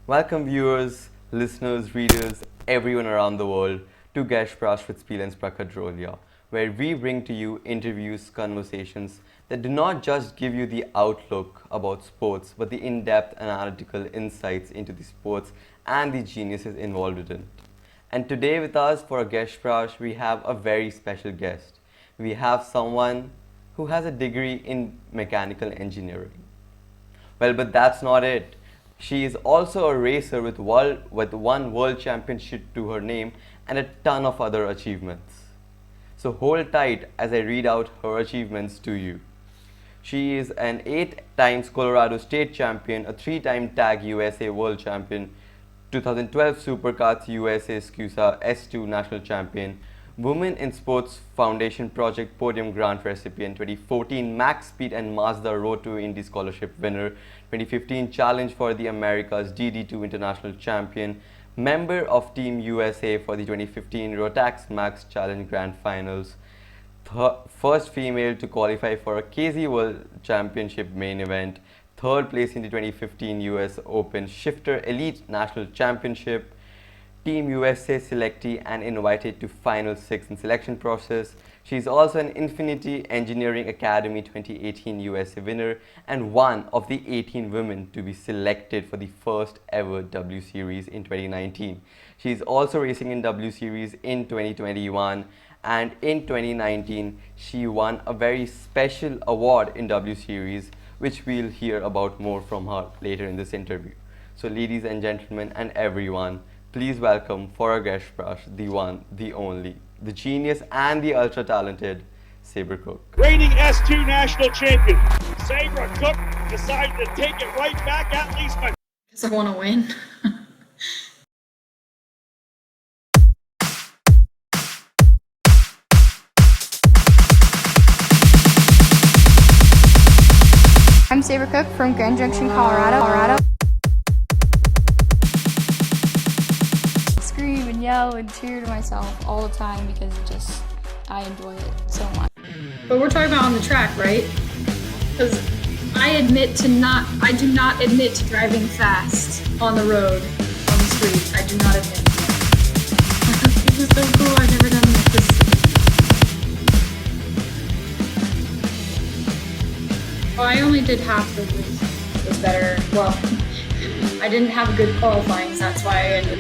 Welcome viewers, listeners, readers, everyone around the world to Gespräch with Spielens Prakhar Drolia, where we bring to you interviews, conversations that do not just give you the outlook about sports, but the in-depth analytical insights into the sports and the geniuses involved in it. And today with us for a Gespräch, we have a very special guest. We have someone who has a degree in mechanical engineering. Well, but that's not it. She is also a racer with one world championship to her name and a ton of other achievements. So hold tight as I read out her achievements to you. She is an 8 times Colorado State champion, a 3-time Tag USA World Champion, 2012 Supercars USA SCUSA S2 National Champion, Women in Sports Foundation Project Podium Grant recipient, 2014 Max Speed and Mazda Road to Indy Scholarship winner, 2015 Challenge for the Americas DD2 International Champion, member of Team USA for the 2015 Rotax Max Challenge Grand Finals, first female to qualify for a KZ World Championship main event, third place in the 2015 US Open Shifter Elite National Championship, Team USA selectee and invited to Final 6 in selection process. She is also an Infinity Engineering Academy 2018 USA winner and one of the 18 women to be selected for the first ever W Series in 2019. She is also racing in W Series in 2021, and in 2019 she won a very special award in W Series, which we'll hear about more from her later in this interview. So ladies and gentlemen and everyone, please welcome for our Gespräch, the one, the only, the genius and the ultra talented Sabré Cook. Reigning S2 national champion, Sabré Cook decided to take it right back at least by. Because I want to win. I'm Sabré Cook from Grand Junction, Colorado. Scream and yell and cheer to myself all the time because I enjoy it so much. But we're talking about on the track, right? Because I do not admit to driving fast on the road, on the street. I do not admit to it. This is so cool, I've never done this. Well, I only did half the race. It was better. Well, I didn't have a good qualifying, so that's why I ended.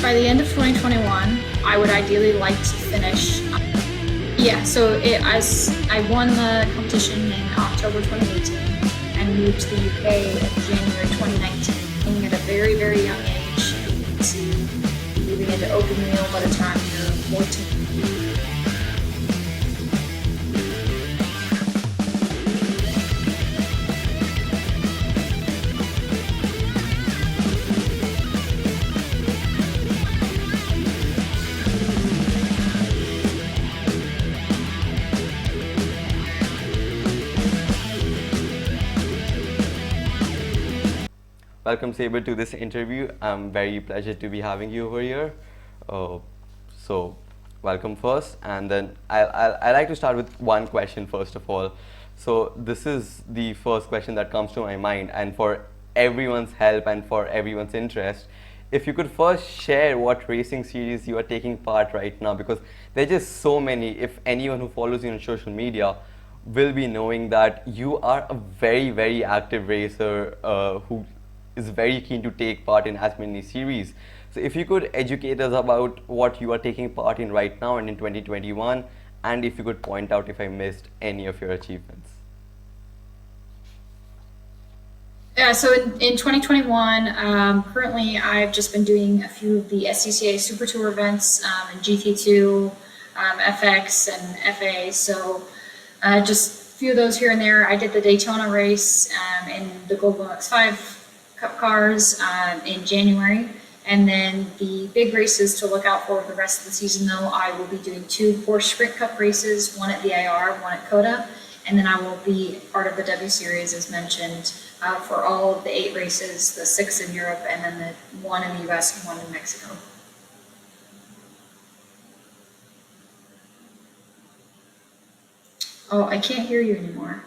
By the end of 2021, I would ideally like to finish. Yeah, so I won the competition in October 2018 and moved to the UK in January 2019. And at a very, very young age, to be moving into open wheel by the time you're 14. Welcome Sabré to this interview. I'm very pleased to be having you over here. So welcome first, and then I like to start with one question first of all. So this is the first question that comes to my mind, and for everyone's help and for everyone's interest, if you could first share what racing series you are taking part right now, because there are just so many. If anyone who follows you on social media will be knowing that you are a very, very active racer who is very keen to take part in as many series. So if you could educate us about what you are taking part in right now and in 2021, and if you could point out if I missed any of your achievements. Yeah, so in 2021, currently I've just been doing a few of the SCCA Super Tour events in GT2, FX, and FA. So just a few of those here and there. I did the Daytona race in the Global X5 Cup cars in January. And then the big races to look out for the rest of the season, though, I will be doing 2 Porsche Sprint Cup races, one at VIR, one at COTA. And then I will be part of the W Series, as mentioned, for all of the 8 races, the 6 in Europe, and then the 1 in the US and 1 in Mexico. Oh, I can't hear you anymore.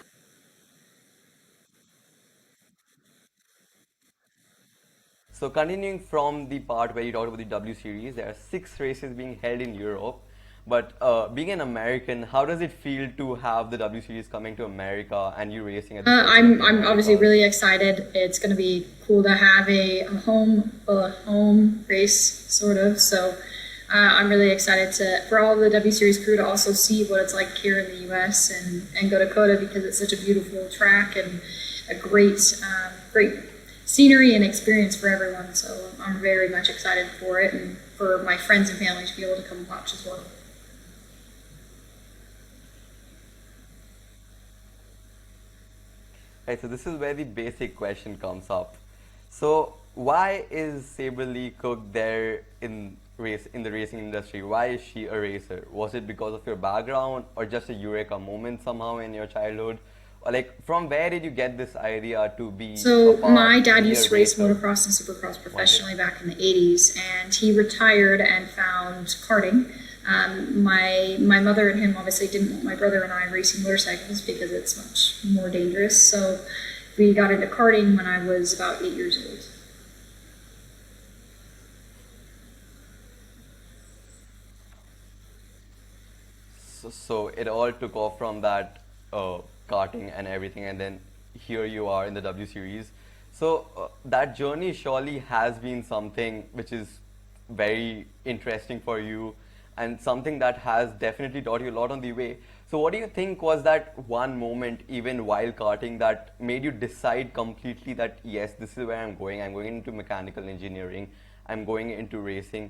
So continuing from the part where you talked about the W Series, there are 6 races being held in Europe. But being an American, how does it feel to have the W Series coming to America and you racing at the first I'm obviously really excited. It's going to be cool to have a home race, sort of. So I'm really excited for all the W Series crew to also see what it's like here in the U.S. and go to Dakota, because it's such a beautiful track and a great scenery and experience for everyone. So I'm very much excited for it, and for my friends and family to be able to come watch as well. Right, so this is where the basic question comes up. So why is Sabré Cook there in the racing industry? Why is she a racer? Was it because of your background, or just a eureka moment somehow in your childhood? Or like, from where did you get this idea to be? So my dad used to race motocross and supercross professionally back in the 80s, and he retired and found karting. My mother and him obviously didn't want my brother and I racing motorcycles because it's much more dangerous. So we got into karting when I was about 8 years old. So it all took off from that karting and everything, and then here you are in the W Series. So that journey surely has been something which is very interesting for you, and something that has definitely taught you a lot on the way. So what do you think was that one moment, even while karting, that made you decide completely that yes, this is where I'm going into mechanical engineering, I'm going into racing?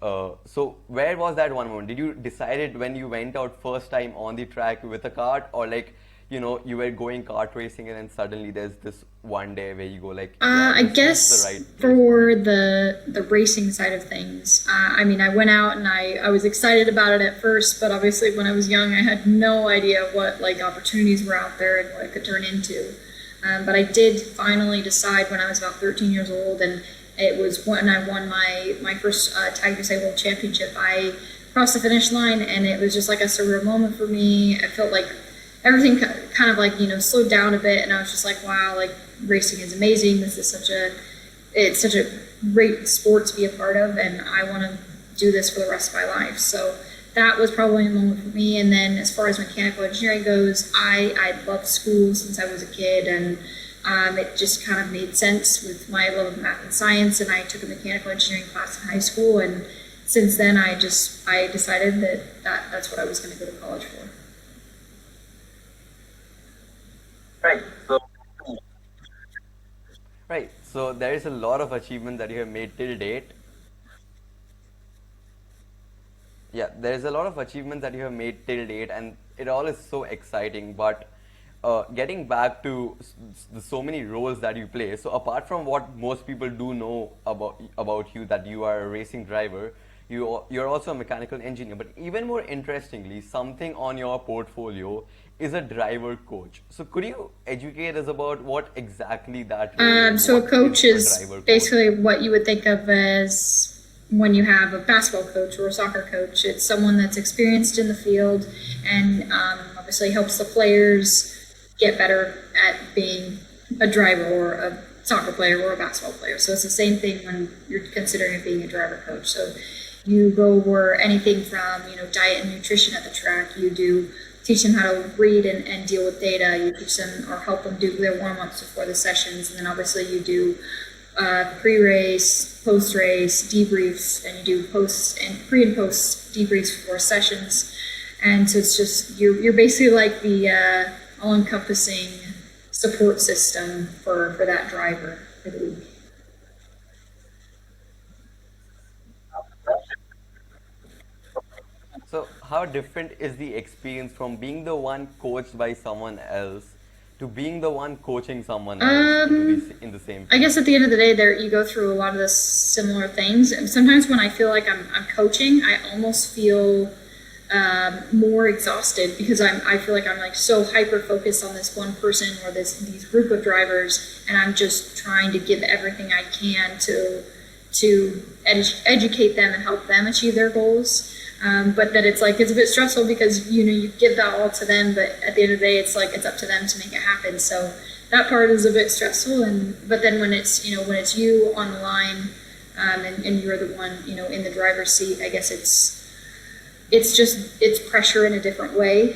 So where was that one moment? Did you decide it when you went out first time on the track with a kart, or like, you know, you were going kart racing and then suddenly there's this one day where you go like, yeah, I guess the right for the racing side of things, I mean, I went out and I was excited about it at first, but obviously when I was young, I had no idea what like opportunities were out there and what it could turn into. But I did finally decide when I was about 13 years old, and it was when I won my first Tag USA World Championship. I crossed the finish line, and it was just like a surreal moment for me. I felt like everything kind of like, you know, slowed down a bit, and I was just like, wow, like racing is amazing. This is it's such a great sport to be a part of, and I want to do this for the rest of my life. So that was probably a moment for me. And then as far as mechanical engineering goes, I loved school since I was a kid, and it just kind of made sense with my love of math and science, and I took a mechanical engineering class in high school, and since then I decided that's what I was going to go to college for. Right. So there is a lot of achievements that you have made till date. Yeah, there is a lot of achievements that you have made till date, and it all is so exciting. But getting back to the so many roles that you play, so apart from what most people do know about you, that you are a racing driver, you're also a mechanical engineer. But even more interestingly, something on your portfolio is a driver coach. So could you educate us about what exactly that role is? So a What coach is is a driver coach? basically what you would think of as when you have a basketball coach or a soccer coach. It's someone that's experienced in the field and obviously helps the players get better at being a driver or a soccer player or a basketball player. So it's the same thing when you're considering being a driver coach. So you go over anything from, you know, diet and nutrition at the track. You teach them how to read and deal with data. You teach them or help them do their warm-ups before the sessions. And then obviously you do pre-race, post-race, debriefs, and you do pre and post debriefs for sessions. And so it's just, you're basically like the all-encompassing support system for that driver for the week. So how different is the experience from being the one coached by someone else to being the one coaching someone else in the same I guess at the end of the day, you go through a lot of the similar things. And sometimes when I feel like I'm coaching, I almost feel more exhausted because I feel like I'm like so hyper focused on this one person or these group of drivers, and I'm just trying to give everything I can to educate them and help them achieve their goals. But that it's a bit stressful because, you know, you give that all to them, but at the end of the day, it's up to them to make it happen. So that part is a bit stressful. But then when it's you on the line, and you're the one in the driver's seat, I guess it's pressure in a different way.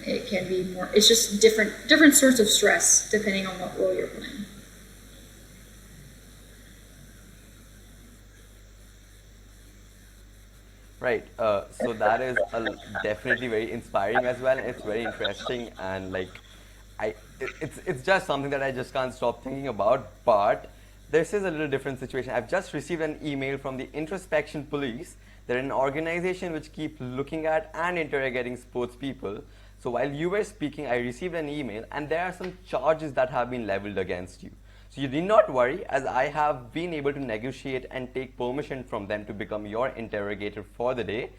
It can be more. It's just different sorts of stress depending on what role you're playing. Right. So that is definitely very inspiring as well. It's very interesting, and like, it's just something that I just can't stop thinking about. But this is a little different situation. I've just received an email from the Introspection Police. They're an organization which keep looking at and interrogating sports people. So while you were speaking, I received an email, and there are some charges that have been leveled against you. So you need not worry, as I have been able to negotiate and take permission from them to become your interrogator for the day.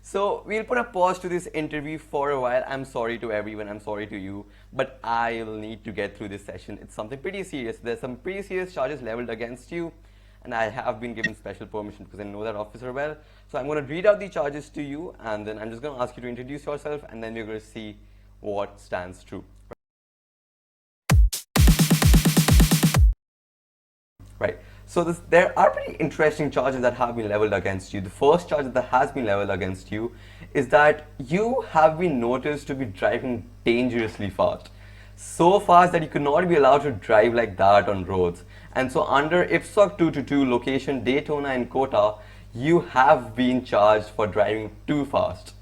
So we'll put a pause to this interview for a while. I'm sorry to everyone, I'm sorry to you, but I'll need to get through this session. It's something pretty serious. There's some pretty serious charges leveled against you, and I have been given special permission because I know that officer well. So I'm going to read out the charges to you, and then I'm just going to ask you to introduce yourself, and then we're going to see what stands true. Right. So there are pretty interesting charges that have been leveled against you. The first charge that has been leveled against you is that you have been noticed to be driving dangerously fast. So fast that you could not be allowed to drive like that on roads. And so under IPSOC 222 location Daytona and Kota, you have been charged for driving too fast.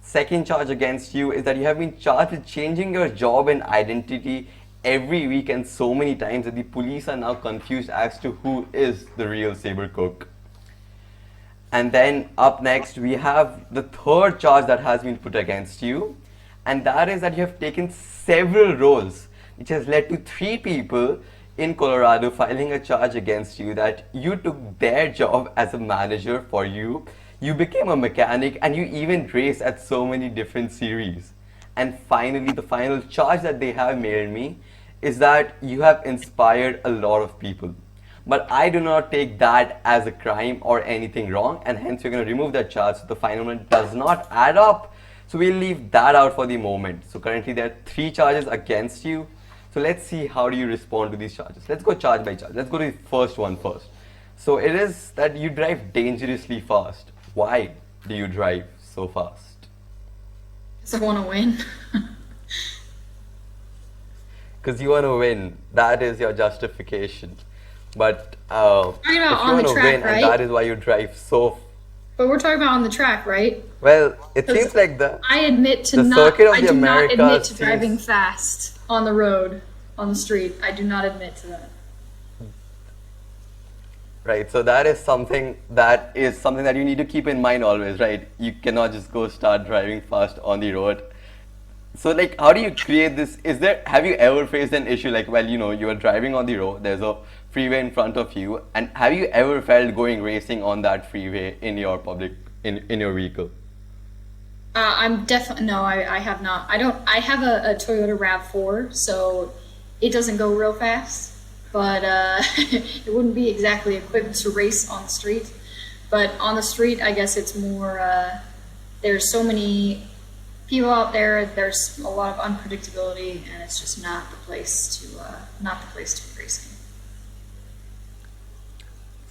Second charge against you is that you have been charged with changing your job and identity every week, and so many times that the police are now confused as to who is the real Sabré Cook. And then up next we have the third charge that has been put against you, and that is that you have taken several roles, which has led to 3 people in Colorado filing a charge against you that you took their job as a manager for you. You became a mechanic, and you even raced at so many different series. And finally, the final charge that they have mailed me is that you have inspired a lot of people. But I do not take that as a crime or anything wrong, and hence we're going to remove that charge so the final one does not add up. So we'll leave that out for the moment. So currently there are 3 charges against you. So let's see how do you respond to these charges. Let's go charge by charge. Let's go to the first one first. So it is that you drive dangerously fast. Why do you drive so fast? Because I want to win. Because you want to win. That is your justification. But if you on want the to track, win, right? and that is why you drive so. But we're talking about on the track, right? Well, it seems like I admit to the not. circuit of I the do not Americas admit to seems- driving fast on the road, on the street. I do not admit to that. Right, so that is something that you need to keep in mind always, right? You cannot just go start driving fast on the road. So like, how do you create this? Have you ever faced an issue like, well, you are driving on the road, there's a freeway in front of you, and have you ever felt going racing on that freeway in your in your vehicle? I'm definitely, no, I have not. I have a Toyota RAV4, so it doesn't go real fast. But it wouldn't be exactly equipped to race on the street. But on the street, I guess it's more, there's so many people out there, there's a lot of unpredictability, and it's just not the place to be racing.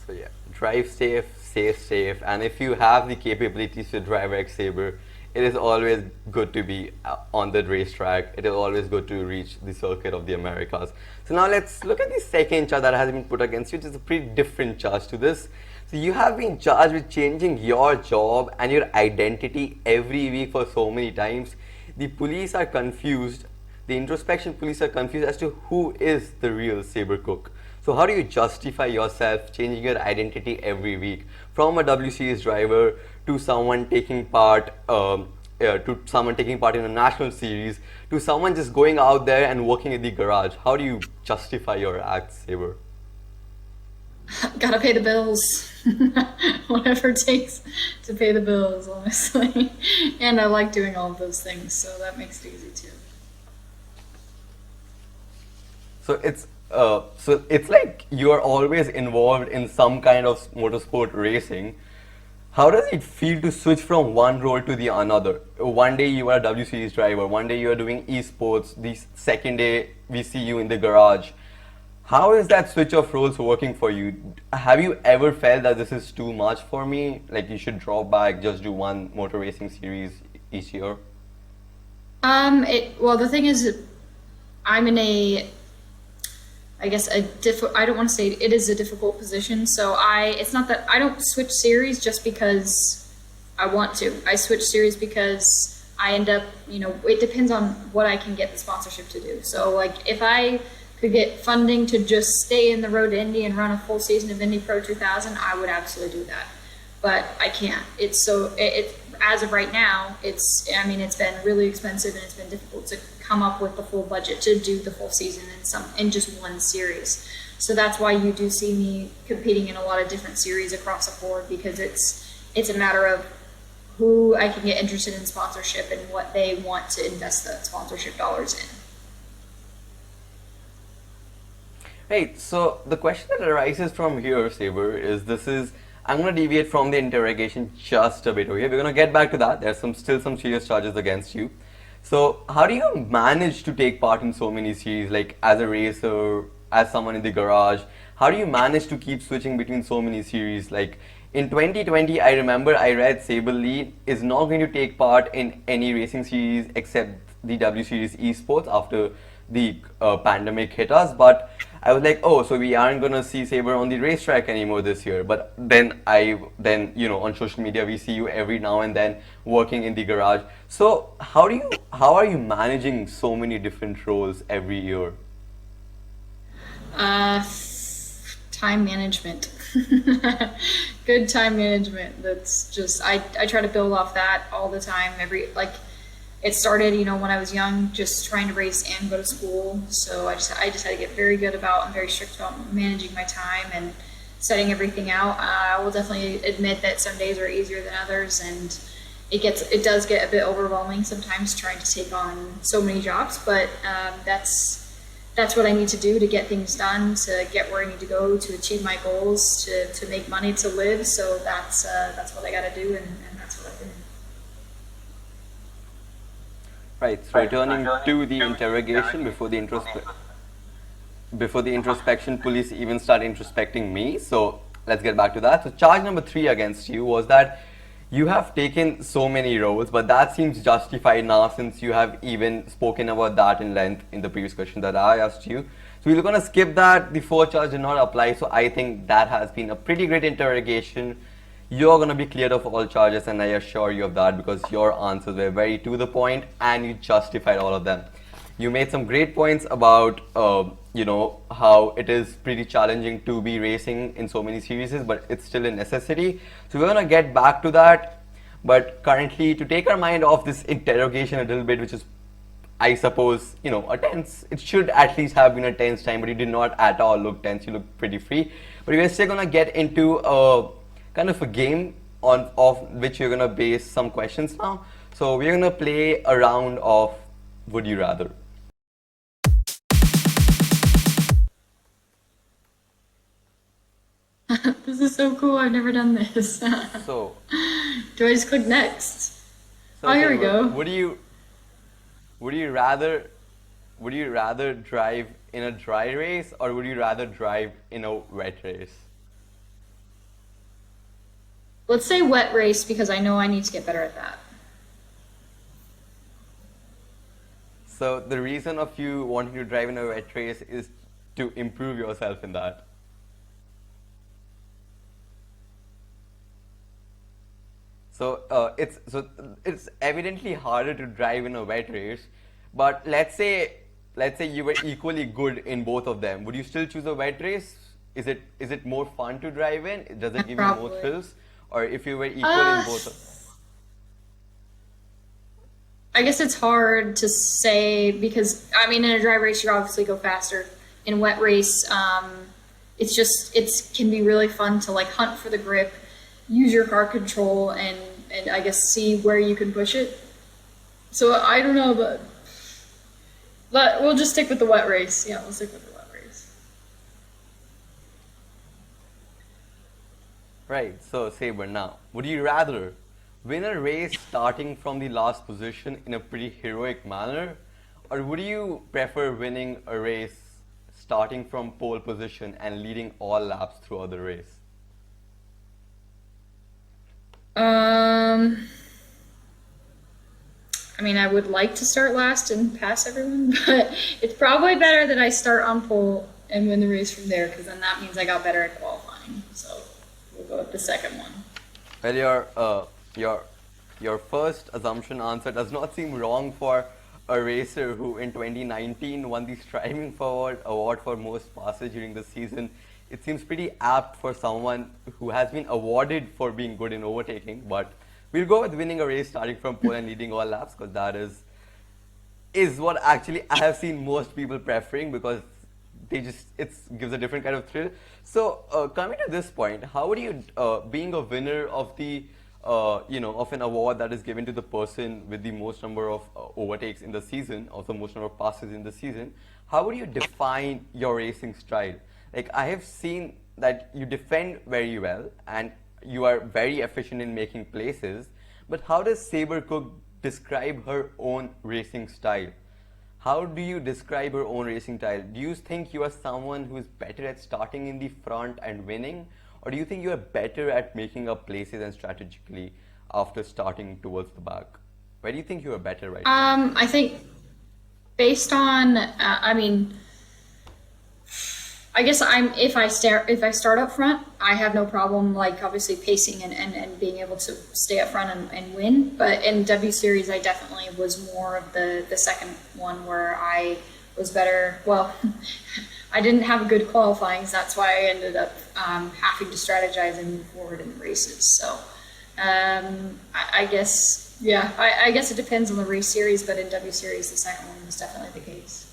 So yeah, drive safe, stay safe, and if you have the capabilities to drive like Sabre, it is always good to be on the racetrack. It is always good to reach the circuit of the Americas. So now let's look at the second charge that has been put against you, which is a pretty different charge to this. So you have been charged with changing your job and your identity every week for so many times. The police are confused. The introspection police are confused as to who is the real Sabré Cook. So how do you justify yourself changing your identity every week from a W Series driver to someone taking part in a national series to someone just going out there and working in the garage? How do you justify your acts, Sabre? Gotta pay the bills. Whatever it takes to pay the bills, honestly. And I like doing all of those things, so that makes it easy too. So it's like you are always involved in some kind of motorsport racing. How does it feel to switch from one role to the another? One day you are a W Series driver, one day you are doing esports, the second day we see you in the garage. How is that switch of roles working for you? Have you ever felt that this is too much for me? Like you should drop back, just do one motor racing series each year? Well, the thing is, I'm in I guess I don't want to say it is a difficult position. So it's not that I don't switch series just because I want to. I switch series because I end up, it depends on what I can get the sponsorship to do. So like if I could get funding to just stay in the road to Indy and run a full season of Indy Pro 2000, I would absolutely do that. But I can't. As of right now, it's been really expensive and it's been difficult to come up with the full budget to do the full season in just one series. So that's why you do see me competing in a lot of different series across the board, because it's a matter of who I can get interested in sponsorship and what they want to invest the sponsorship dollars in. Right, so the question that arises from here, Saber, I'm going to deviate from the interrogation just a bit over here. We're going to get back to that. There's still some serious charges against you. So how do you manage to take part in so many series, like as a racer, as someone in the garage? How do you manage to keep switching between so many series? Like in 2020, I remember I read Sable Lee is not going to take part in any racing series except the W Series Esports after the pandemic hit us. But I was like, oh, so we aren't gonna see Saber on the racetrack anymore this year. But then on social media we see you every now and then working in the garage. So how are you managing so many different roles every year? Time management. Good time management. That's just I try to build off that all the time. It started, when I was young, just trying to race and go to school. So I just had to get very good about and very strict about managing my time and setting everything out. I will definitely admit that some days are easier than others, and it does get a bit overwhelming sometimes trying to take on so many jobs. But that's what I need to do to get things done, to get where I need to go, to achieve my goals, to make money, to live. So that's what I got to do, and that's what I've been. Right, so returning to the interrogation before the introspection police even start introspecting me. So let's get back to that. So charge number 3 against you was that you have taken so many roles, but that seems justified now since you have even spoken about that in length in the previous question that I asked you. So we're going to skip that. The 4th charge did not apply, so I think that has been a pretty great interrogation. You're going to be cleared of all charges, and I assure you of that, because your answers were very to the point and you justified all of them. You made some great points about how it is pretty challenging to be racing in so many series, but it's still a necessity. So we're going to get back to that. But currently, to take our mind off this interrogation a little bit, which is, I suppose, a tense, it should at least have been a tense time, but you did not at all look tense. You look pretty free. But we're still going to get into kind of a game of which you're going to base some questions now. So we're going to play a round of Would You Rather. This is so cool. I've never done this. So do I just click next? So here we go. Would you rather drive in a dry race, or would you rather drive in a wet race? Let's say wet race, because I know I need to get better at that. So the reason of you wanting to drive in a wet race is to improve yourself in that. So it's evidently harder to drive in a wet race, but let's say you were equally good in both of them. Would you still choose a wet race? Is it more fun to drive in? Does it give you more thrills? Or if you were equal in both of them? I guess it's hard to say, because in a dry race you obviously go faster. In wet race, it can be really fun to hunt for the grip, use your car control, and I guess see where you can push it. So I don't know, but we'll just stick with the wet race. Yeah, we'll stick with the wet race. Right, so Saber, now, would you rather win a race starting from the last position in a pretty heroic manner, or would you prefer winning a race starting from pole position and leading all laps throughout the race? I mean, I would like to start last and pass everyone, but it's probably better that I start on pole and win the race from there, because then that means I got better at qualifying. So we'll go with the second one. Well, your first assumption answer does not seem wrong for a racer who in 2019 won the Striving Forward award for most passes during the season. It seems pretty apt for someone who has been awarded for being good in overtaking, but we'll go with winning a race starting from pole and leading all laps, because that is what actually I have seen most people preferring, because it gives a different kind of thrill. So coming to this point, how would you, being a winner of the of an award that is given to the person with the most number of overtakes in the season, or the most number of passes in the season, how would you define your racing style? Like, I have seen that you defend very well and you are very efficient in making places, but how does Sabré Cook describe her own racing style? How do you describe your own racing style? Do you think you are someone who is better at starting in the front and winning? Or do you think you are better at making up places and strategically after starting towards the back? Where do you think you are better right now? I think based on, I guess if I start up front, I have no problem, like, obviously pacing and being able to stay up front and win. But in W Series, I definitely was more of the second one, where I was better. Well, I didn't have a good qualifying, so that's why I ended up having to strategize and move forward in the races. So I guess, yeah, I guess it depends on the race series, but in W Series, the second one was definitely the case.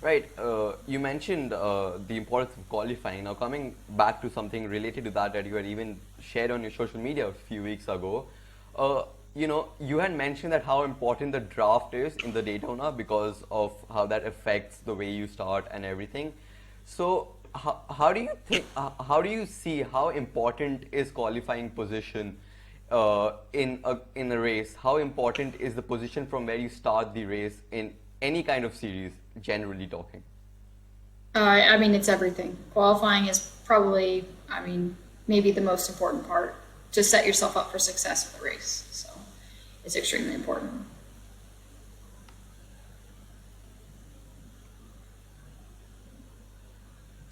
Right, you mentioned the importance of qualifying. Now, coming back to something related to that you had even shared on your social media a few weeks ago, you had mentioned that how important the draft is in the Daytona because of how that affects the way you start and everything. So, how do you think? How do you see how important is qualifying position in a race? How important is the position from where you start the race in any kind of series, generally talking? I mean, it's everything. Qualifying is probably, maybe the most important part to set yourself up for success in the race. So it's extremely important.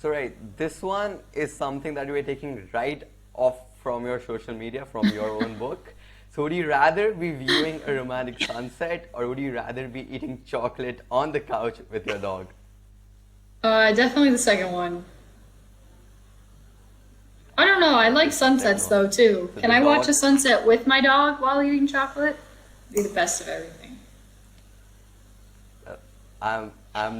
So right, this one is something that you are taking right off from your social media, from your own book. So would you rather be viewing a romantic sunset, or would you rather be eating chocolate on the couch with your dog? Definitely the second one. I don't know, I like sunsets though too. So Can I watch a sunset with my dog while eating chocolate? Be the best of everything. I'm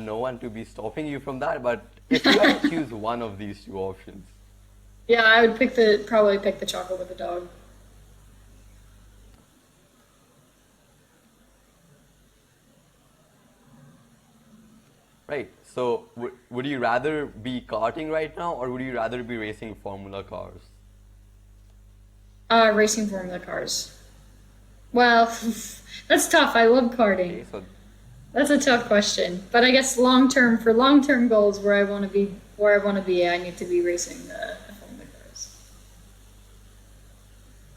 no one to be stopping you from that, but if you had to choose one of these two options. Yeah, I would probably pick the chocolate with the dog. Right, so would you rather be karting right now, or would you rather be racing Formula cars? Racing Formula cars. Well, that's tough. I love karting. Okay, so That's a tough question, but I guess for long-term goals, where I want to be, I need to be racing the Formula cars.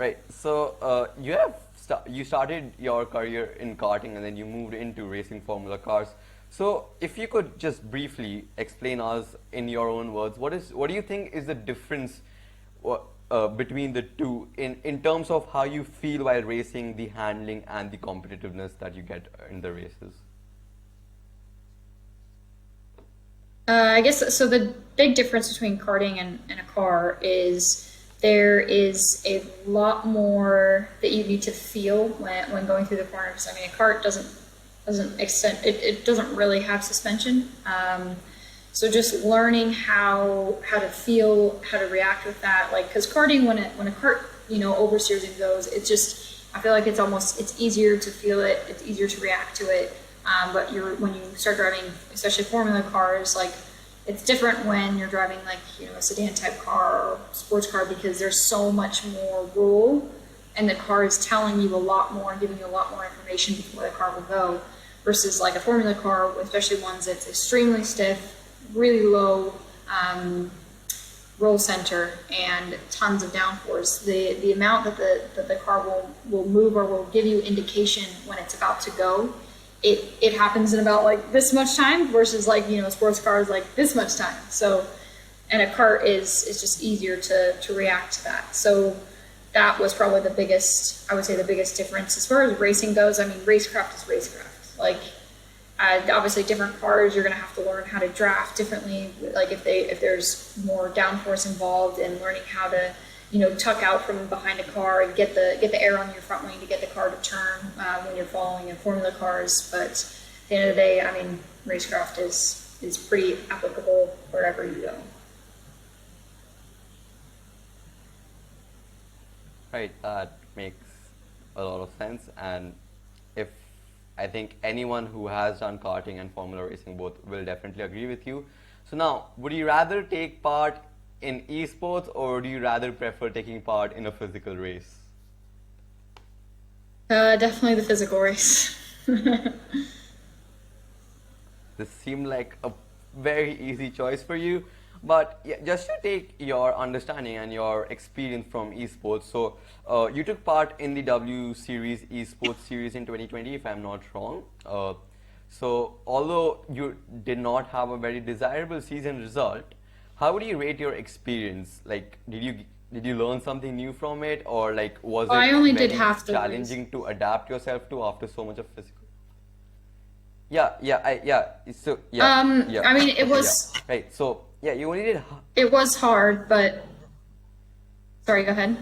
right, so you started your career in karting and then you moved into racing Formula cars. So if you could just briefly explain us in your own words, what do you think is the difference between the two in terms of how you feel while racing, the handling and the competitiveness that you get in the races? I guess so. The big difference between karting and a car is there is a lot more that you need to feel when going through the corners. I mean, a kart doesn't extend. It doesn't really have suspension. So just learning how to feel, how to react with that. Like, because karting, when a kart oversteers and goes, I feel like it's easier to feel it. It's easier to react to it. But when you start driving, especially Formula cars, like it's different when you're driving like, you know, a sedan type car or sports car, because there's so much more roll and the car is telling you a lot more, giving you a lot more information before the car will go, versus like a formula car, especially ones that's extremely stiff, really low roll center and tons of downforce. The amount that the car will move or will give you indication when it's about to go, it happens in about like this much time, versus like, you know, sports cars like this much time. So, and a kart is just easier to react to that. So that was probably the biggest, I would say the biggest difference. As far as racing goes, I mean, racecraft is racecraft. Like, obviously different cars, you're gonna have to learn how to draft differently. Like if there's more downforce involved, and learning how to, you know, tuck out from behind a car and get the air on your front wing to get the car to turn when you're following in formula cars. But at the end of the day, I mean, racecraft is pretty applicable wherever you go. Right, that makes a lot of sense. And if I think anyone who has done karting and formula racing both will definitely agree with you. So now, would you rather take part in esports, or do you rather prefer taking part in a physical race? Definitely the physical race. This seemed like a very easy choice for you. But yeah, just to take your understanding and your experience from esports, so you took part in the W Series esports series in 2020, if I'm not wrong. So although you did not have a very desirable season result, how would you rate your experience? Like, did you learn something new from it, or like was it I only did very half the race. challenging to adapt yourself to after so much of physical? Yeah. So yeah. I mean, it was. Yeah. Right. So yeah, you only did. It was hard, but sorry, go ahead.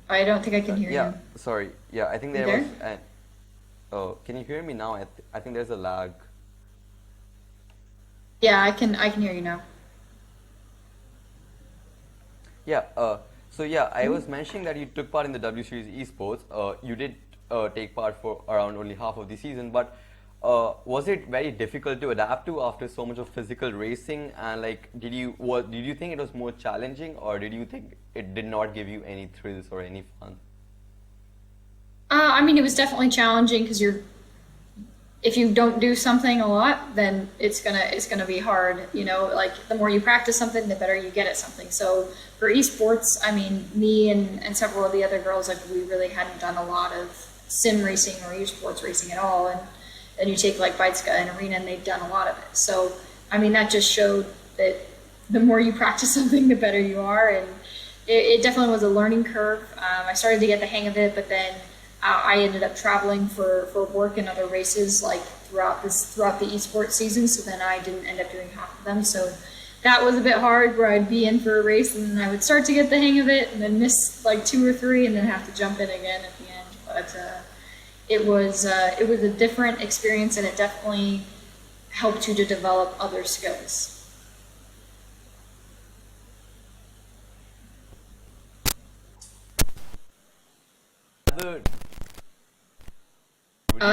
I don't think I can hear Yeah. you. Sorry. Yeah, I think You there was. there? Oh, can you hear me now? I think there's a lag. Yeah, I can hear you now. Yeah. So yeah, I was mentioning that you took part in the W Series esports. You did take part for around only half of the season, but was it very difficult to adapt to after so much of physical racing? And like, did you think it was more challenging, or did you think it did not give you any thrills or any fun? I mean, it was definitely challenging because if you don't do something a lot, then it's gonna be hard. You know, like the more you practice something, the better you get at something. So for esports, I mean, me and several of the other girls, like we really hadn't done a lot of sim racing or esports racing at all. And then you take like Beitska and Arena, and they've done a lot of it. So I mean, that just showed that the more you practice something, the better you are. And it definitely was a learning curve. I started to get the hang of it, but then I ended up traveling for work and other races like throughout the esports season. So then I didn't end up doing half of them. So that was a bit hard, where I'd be in for a race and then I would start to get the hang of it and then miss like 2 or 3 and then have to jump in again at the end. But it was a different experience, and it definitely helped you to develop other skills.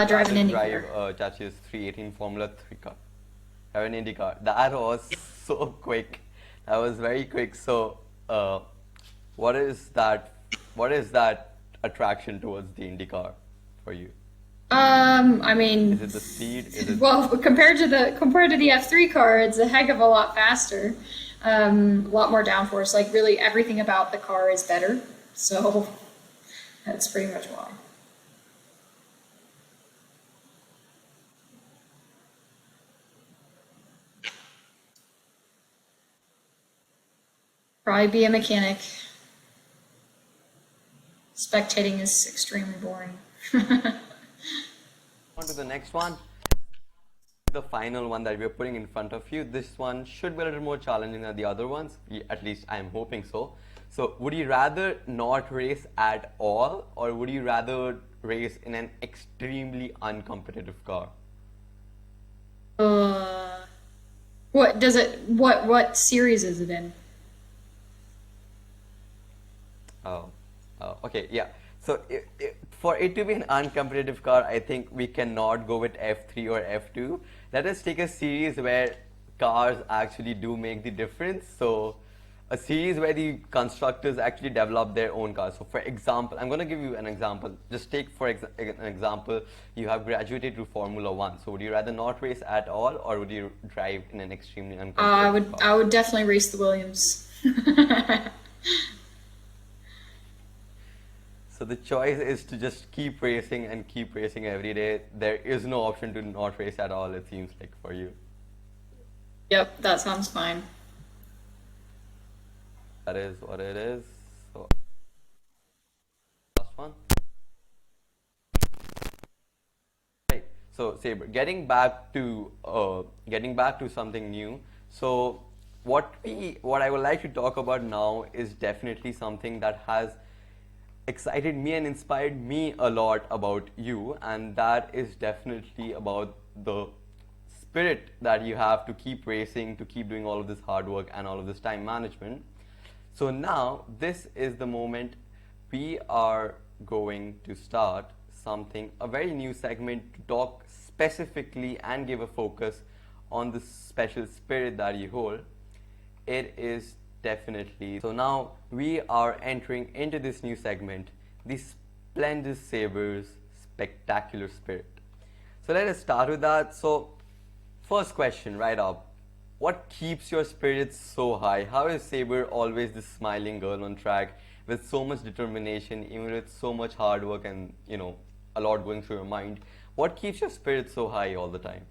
Drive an IndyCar. Chachi's 318 Formula 3 car. Drive an IndyCar. That was so quick. That was very quick. So, what is that attraction towards the IndyCar for you? I mean, Is it the speed? well, compared to the F3 car, it's a heck of a lot faster. A lot more downforce. Like really, everything about the car is better. So that's pretty much why. Probably be a mechanic. Spectating is extremely boring. On to the next one. The final one that we're putting in front of you. This one should be a little more challenging than the other ones. At least I'm hoping so. So, would you rather not race at all, or would you rather race in an extremely uncompetitive car? What series is it in? Okay, yeah. So for it to be an uncompetitive car, I think we cannot go with F3 or F2. Let us take a series where cars actually do make the difference. So a series where the constructors actually develop their own cars. So for example, I'm going to give you an example. Just take for an example, you have graduated to Formula One. So would you rather not race at all, or would you drive in an extremely uncompetitive car? I would definitely race the Williams. So the choice is to just keep racing and keep racing every day. There is no option to not race at all, it seems like, for you. Yep, that sounds fine. That is what it is. So last one. Right. So Sabre, getting back to something new. So what I would like to talk about now is definitely something that has excited me and inspired me a lot about you, and that is definitely about the spirit that you have to keep racing, to keep doing all of this hard work and all of this time management. So now this is the moment we are going to start a very new segment to talk specifically and give a focus on the special spirit that you hold. It is definitely. So now we are entering into this new segment, the Splendid Sabrés Spectacular Spirit. So let us start with that. So first question right up. What keeps your spirits so high? How is Sabre always this smiling girl on track with so much determination, even with so much hard work and, you know, a lot going through your mind? What keeps your spirits so high all the time?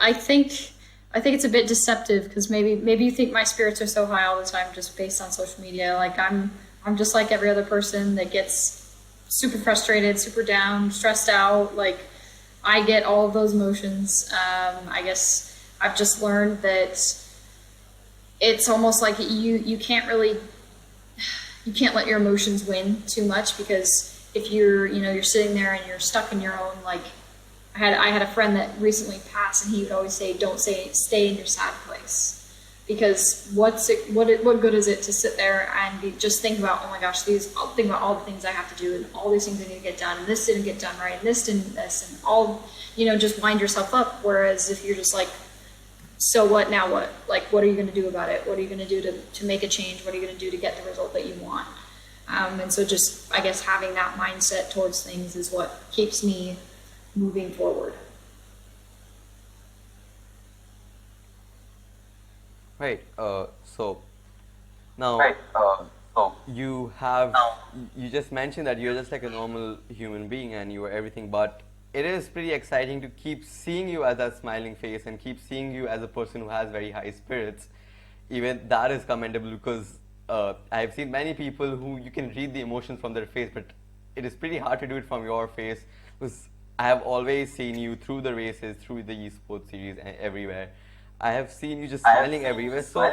I think it's a bit deceptive, because maybe you think my spirits are so high all the time just based on social media. Like I'm just like every other person that gets super frustrated, super down, stressed out. Like I get all of those emotions. I guess I've just learned that it's almost like you can't let your emotions win too much, because if you're sitting there and you're stuck in your own, like, I had a friend that recently passed, and he would always say, "Don't stay in your sad place," because what good is it to sit there and just think about, oh my gosh, I'll think about all the things I have to do and all these things I need to get done, and this didn't get done right, and this didn't this, and all, just wind yourself up. Whereas if you're just like, so what now? What? Like, what are you going to do about it? What are you going to do to make a change? What are you going to do to get the result that you want? And so just, I guess, having that mindset towards things is what keeps me moving forward. Right. So now you just mentioned that you're just like a normal human being and you are everything, but it is pretty exciting to keep seeing you as that smiling face and keep seeing you as a person who has very high spirits. Even that is commendable, because I have seen many people who you can read the emotions from their face, but it is pretty hard to do it from your face, because I have always seen you through the races, through the esports series, and everywhere. I have seen you just smiling everywhere. So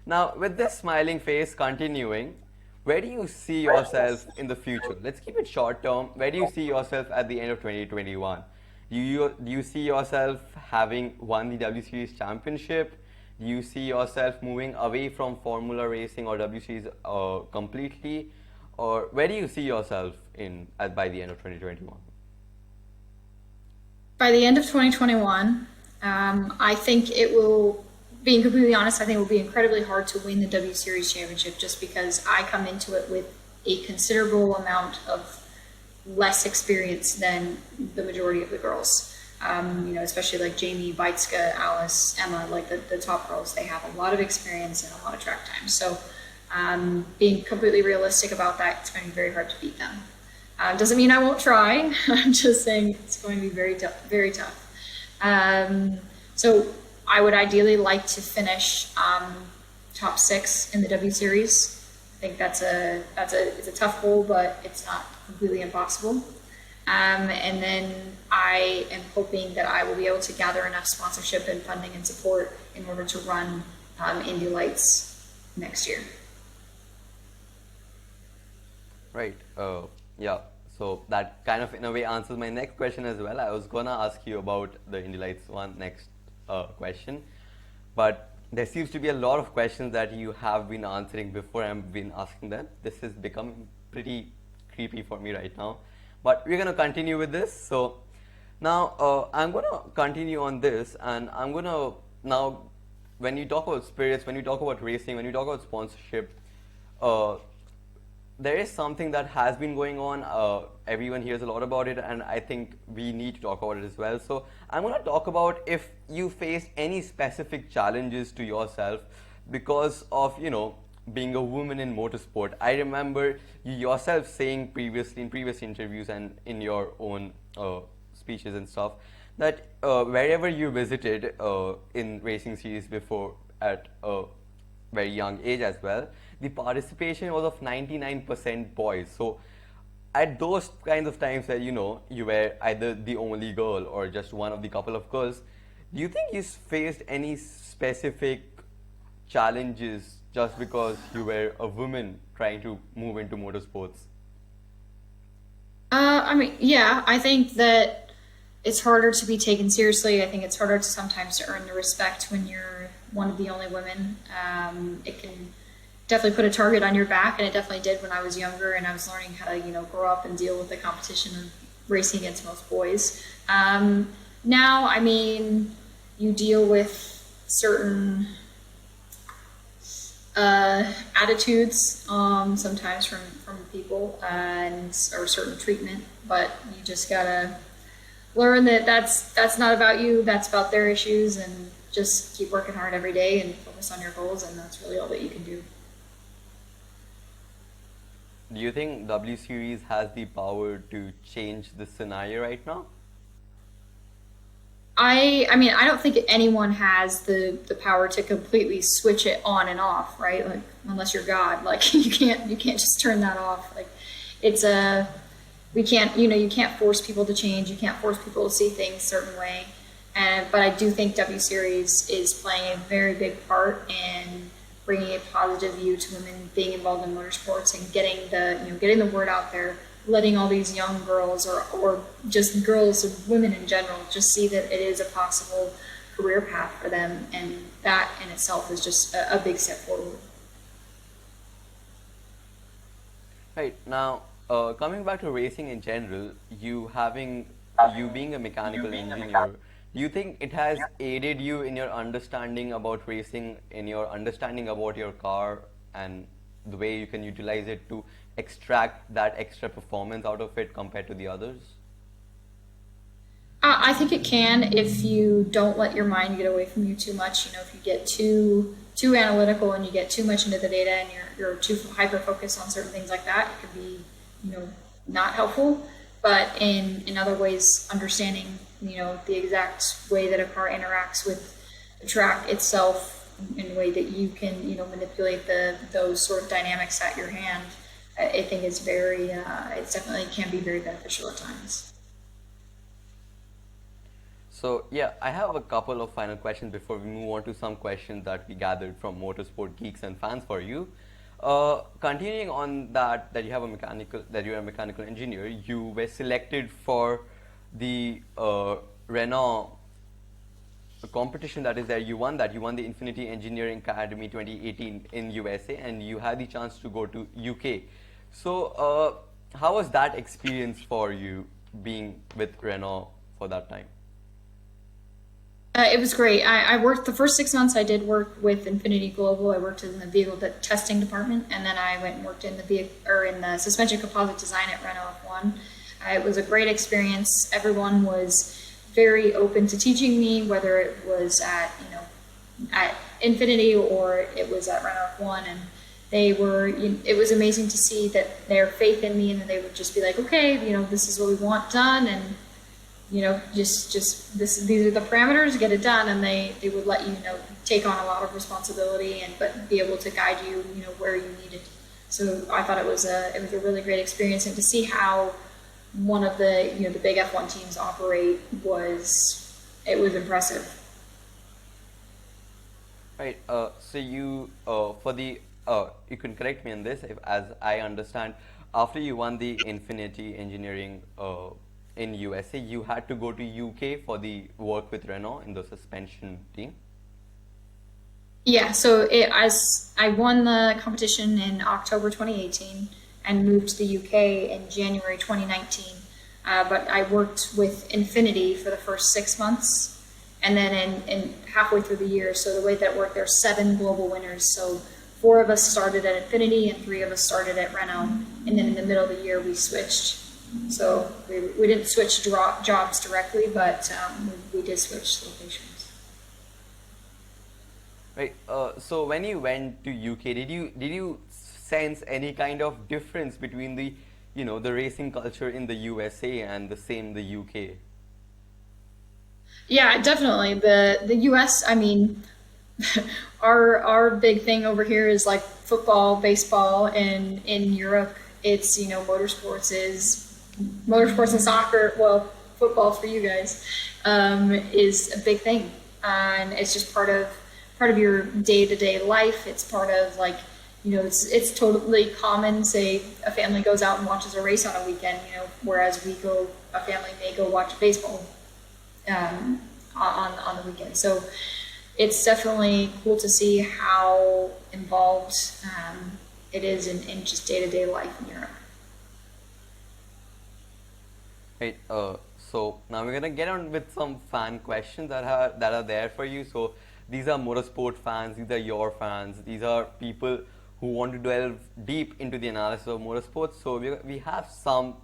now, with this smiling face continuing, where do you see yourself in the future? Let's keep it short term. Where do you see yourself at the end of 2021? Do you see yourself having won the W Series championship? Do you see yourself moving away from Formula racing or W Series completely? Or where do you see yourself by the end of 2021? By the end of 2021, I think it will, being completely honest, I think it will be incredibly hard to win the W Series championship, just because I come into it with a considerable amount of less experience than the majority of the girls. Especially like Jamie, Beitska, Alice, Emma, like the top girls, they have a lot of experience and a lot of track time. So being completely realistic about that, it's going to be very hard to beat them. Doesn't mean I won't try. I'm just saying it's going to be very tough, very tough. So I would ideally like to finish top 6 in the W Series. I think it's a tough goal, but it's not completely impossible. And then I am hoping that I will be able to gather enough sponsorship and funding and support in order to run Indy Lights next year. Right. Yeah. So that kind of in a way answers my next question as well. I was gonna ask you about the Indy Lights one next question, but there seems to be a lot of questions that you have been answering before I've been asking them. This is becoming pretty creepy for me right now. But we're going to continue with this. So now I'm going to continue on this, and I'm going to now, when you talk about spirits, when you talk about racing, when you talk about sponsorship, uh, there is something that has been going on. Everyone hears a lot about it, and I think we need to talk about it as well. So I'm going to talk about if you faced any specific challenges to yourself because of, being a woman in motorsport. I remember you yourself saying previously in previous interviews and in your own speeches and stuff that wherever you visited in racing series before at very young age as well, the participation was of 99% boys. So at those kinds of times where you were either the only girl or just one of the couple of girls, do you think you faced any specific challenges just because you were a woman trying to move into motorsports? I mean, yeah, I think that it's harder to be taken seriously. I think it's harder to sometimes to earn the respect when you're one of the only women. It can definitely put a target on your back, and it definitely did when I was younger and I was learning how to, grow up and deal with the competition of racing against most boys. Now, I mean, you deal with certain attitudes sometimes from people or certain treatment, but you just gotta learn that that's not about you, that's about their issues, and just keep working hard every day and focus on your goals, and that's really all that you can do. Do you think W Series has the power to change the scenario right now? I mean, I don't think anyone has the power to completely switch it on and off, right? Like, unless you're God, like you can't just turn that off. Like, it's we can't, you can't force people to change. You can't force people to see things a certain way. But I do think W Series is playing a very big part in bringing a positive view to women being involved in motorsports and getting the word out there, letting all these young girls or just girls or women in general just see that it is a possible career path for them, and that in itself is just a big step forward. Right, now coming back to racing in general, you being a mechanical engineer, do you think it has aided you in your understanding about racing, in your understanding about your car, and the way you can utilize it to extract that extra performance out of it compared to the others? I think it can if you don't let your mind get away from you too much. If you get too analytical and you get too much into the data and you're too hyper focused on certain things like that, it could be not helpful. But in other ways, understanding the exact way that a car interacts with the track itself in a way that you can manipulate those sort of dynamics at your hand, I think is very it definitely can be very beneficial at times. So yeah, I have a couple of final questions before we move on to some questions that we gathered from motorsport geeks and fans for you. Continuing on that you're a mechanical engineer, you were selected for the Renault competition that is there. You won the Infinity Engineering Academy 2018 in USA, and you had the chance to go to UK. So how was that experience for you being with Renault for that time? It was great. I worked the first 6 months. I did work with Infinity Global. I worked in the vehicle testing department, and then I went and worked in the suspension composite design at Renault F1. It was a great experience. Everyone was very open to teaching me, whether it was at Infinity or it was at Renault F1, and they were. It was amazing to see that their faith in me, and that they would just be like, okay, this is what we want done, and these are the parameters, get it done, and they would let you take on a lot of responsibility but be able to guide you where you needed. So I thought it was a really great experience, and to see how one of the the big F1 teams operate was impressive. Right. So you you can correct me on this, as I understand, after you won the Infinity Engineering in USA, you had to go to UK for the work with Renault in the suspension team. Yeah, so as I won the competition in October 2018 and moved to the UK in January 2019. But I worked with Infinity for the first 6 months, and then in halfway through the year. So the way that worked, there's 7 global winners. So 4 of us started at Infinity and 3 of us started at Renault, and then in the middle of the year we switched. So we didn't switch jobs directly, but we did switch locations. Right. So when you went to UK, did you sense any kind of difference between the racing culture in the USA and the same the UK? Yeah, definitely. The US, I mean, our big thing over here is like football, baseball, and in Europe, it's motorsports and soccer. Well, football for you guys is a big thing, and it's just part of your day-to-day life. It's part of like, it's totally common. Say a family goes out and watches a race on a weekend, whereas a family may go watch baseball on the weekend. So it's definitely cool to see how involved it is in just day-to-day life in Europe. Right. So now we're gonna get on with some fan questions that are there for you. So these are motorsport fans. These are your fans. These are people who want to delve deep into the analysis of motorsports. So we have some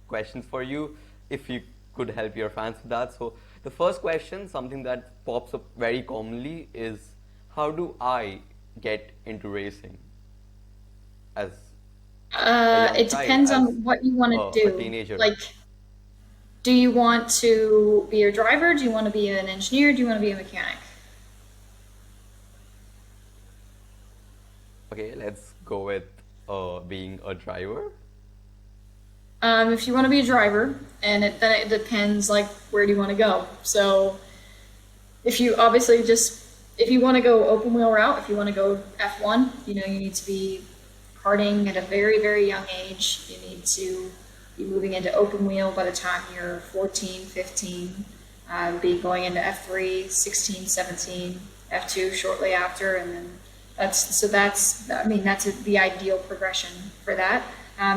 questions for you, if you could help your fans with that. So the first question, something that pops up very commonly, is how do I get into racing as a young It child, depends as on what you want to a do. teenager? Like, do you want to be a driver? Do you want to be an engineer? Do you want to be a mechanic? Okay, let's go with being a driver. If you want to be a driver, and then it depends, like, where do you want to go? So if you want to go open wheel route, if you want to go F1, you need to be karting at a very, very young age. You need to be moving into open wheel by the time you're 14, 15, be going into F3, 16, 17, F2 shortly after, and then that's the ideal progression for that.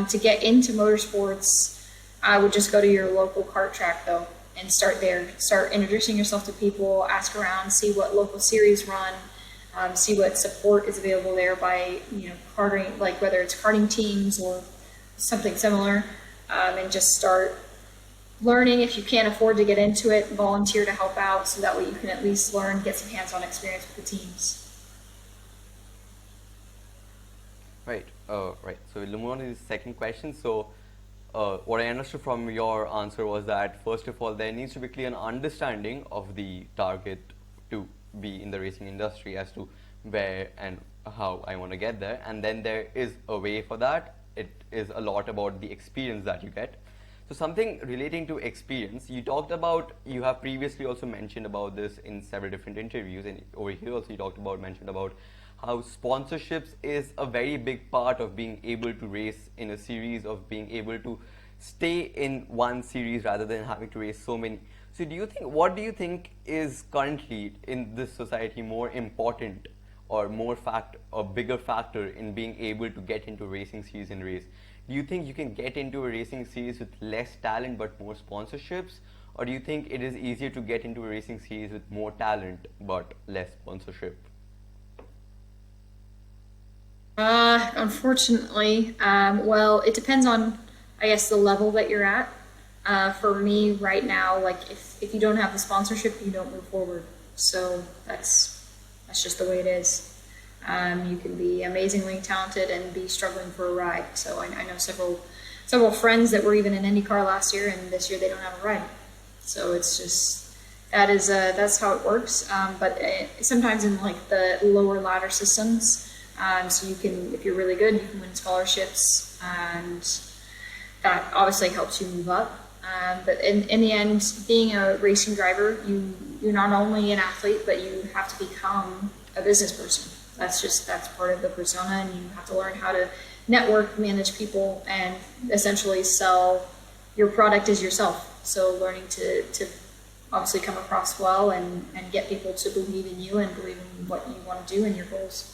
To get into motorsports, I would just go to your local kart track though and start there. Start introducing yourself to people, ask around, see what local series run, see what support is available there by karting, like whether it's karting teams or something similar, and just start learning. If you can't afford to get into it, volunteer to help out so that way you can at least learn, get some hands-on experience with the teams. Right. Right. So we'll move on to the second question. So what I understood from your answer was that first of all, there needs to be clear an understanding of the target to be in the racing industry as to where and how I want to get there, and then there is a way for that. It is a lot about the experience that you get. So something relating to experience, you have previously also mentioned about this in several different interviews, and over here also you mentioned about how sponsorships is a very big part of being able to race in a series, of being able to stay in one series rather than having to race so many. So what do you think is currently in this society more important or a bigger factor in being able to get into a racing series and race? Do you think you can get into a racing series with less talent but more sponsorships? Or do you think it is easier to get into a racing series with more talent but less sponsorship? Unfortunately, well, it depends on, I guess, the level that you're at. For me right now, like if you don't have the sponsorship, you don't move forward. So that's just the way it is. You can be amazingly talented and be struggling for a ride. So I know several friends that were even in IndyCar last year, and this year they don't have a ride. So it's just that's how it works. But sometimes in like the lower ladder systems. So you can, if you're really good, you can win scholarships, and that obviously helps you move up. But in the end, being a racing driver, you're not only an athlete, but you have to become a business person. That's part of the persona, and you have to learn how to network, manage people, and essentially sell your product as yourself. So learning to obviously come across well and get people to believe in you and believe in what you want to do and your goals.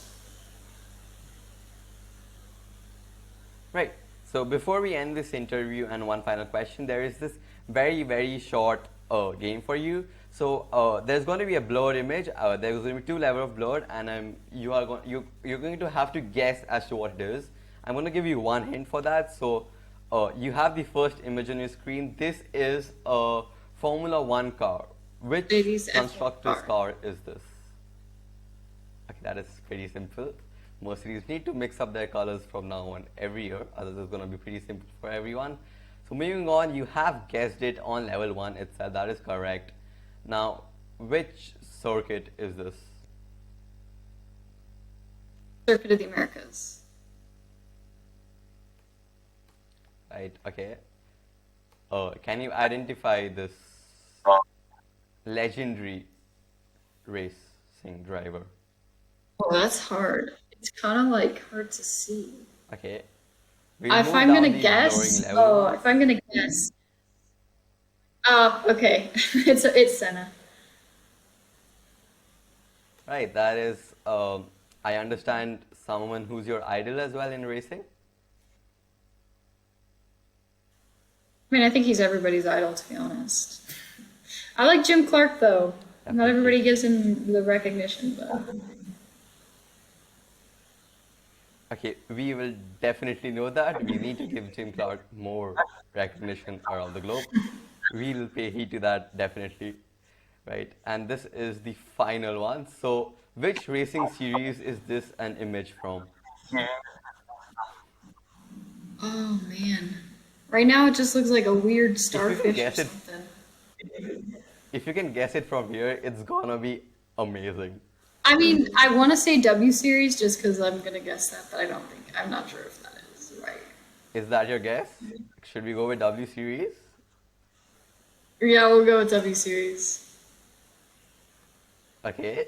Right. So before we end this interview, and one final question, there is this very, very short game for you. So there's going to be a blurred image. There's going to be two levels of blurred, and you're going to have to guess as to what it is. I'm going to give you one hint for that. So you have the first image on your screen. This is a Formula One car. Which Baby's F1 constructor's car. car is this? Okay, that is pretty simple. Mercedes need to mix up their colors from now on every year, otherwise it's going to be pretty simple for everyone. So moving on, you have guessed it on level 1 itself, that is correct. Now, which circuit is this? Circuit of the Americas. Right, okay. Can you identify this legendary racing driver? Oh, that's hard. It's kind of like hard to see. Okay. If I'm gonna guess, oh, okay, it's Senna. Right, that is, I understand, someone who's your idol as well in racing? I mean, I think he's everybody's idol, to be honest. I like Jim Clark, though. Not everybody gives him the recognition, but... Okay, we will definitely know that. We need to give Jim Clark more recognition around the globe. We'll pay heed to that, definitely. Right, and this is the final one. So, which racing series is this an image from? Oh, man. Right now, it just looks like a weird starfish or something. If you can guess it from here, it's gonna be amazing. I mean, I want to say W Series just because I'm going to guess that, but I'm not sure if that is right. Is that your guess? Should we go with W Series? Yeah, we'll go with W Series. Okay,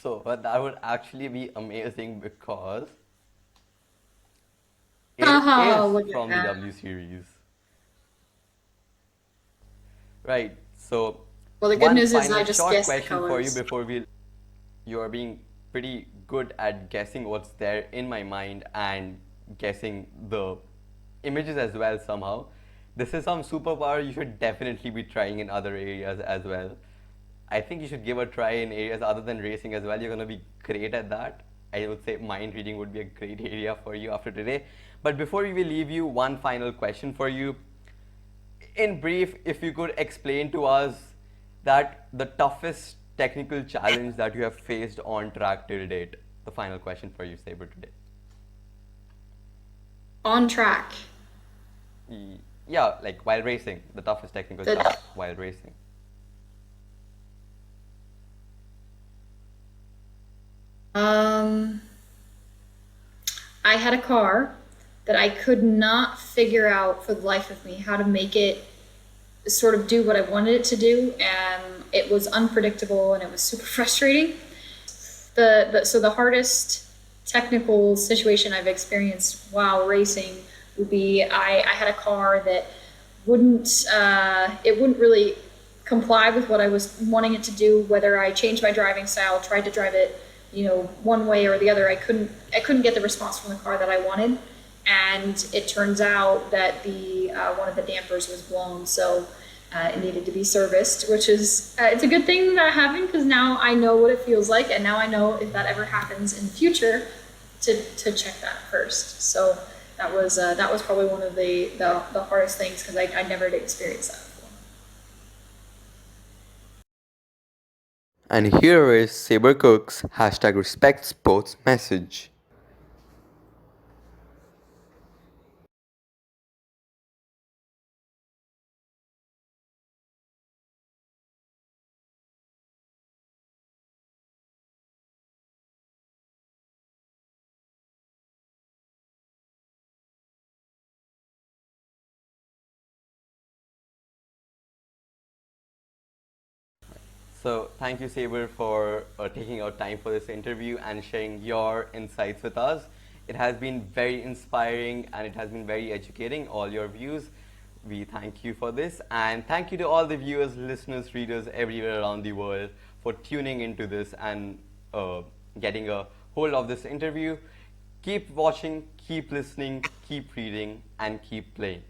so that would actually be amazing because it Look is at from the that. W Series. Right, so Well, the good one news is final I just short guessed the question for you colors. before you are being pretty good at guessing what's there in my mind and guessing the images as well somehow. This is some superpower you should definitely be trying in other areas as well. I think you should give a try in areas other than racing as well. You're going to be great at that. I would say mind reading would be a great area for you after today. But before we leave you, one final question for you. In brief, if you could explain to us that the toughest technical challenge that you have faced on track till date. The final question for you, Sabre, today. On track. Yeah, like while racing, the toughest technical challenge while racing. I had a car that I could not figure out for the life of me how to make it sort of do what I wanted it to do, and it was unpredictable and it was super frustrating. So the hardest technical situation I've experienced while racing would be I had a car that wouldn't really comply with what I was wanting it to do. Whether I changed my driving style, tried to drive it, one way or the other, I couldn't get the response from the car that I wanted. And it turns out that the one of the dampers was blown, so it needed to be serviced, which is it's a good thing that happened because now I know what it feels like, and now I know if that ever happens in the future to check that first. So that was probably one of the hardest things because I never had experienced that before. And here is Sabré Cook's #RespectSports Message. So thank you, Sabre, for taking out time for this interview and sharing your insights with us. It has been very inspiring and it has been very educating, all your views. We thank you for this, and thank you to all the viewers, listeners, readers everywhere around the world for tuning into this and getting a hold of this interview. Keep watching, keep listening, keep reading, and keep playing.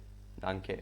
Danke.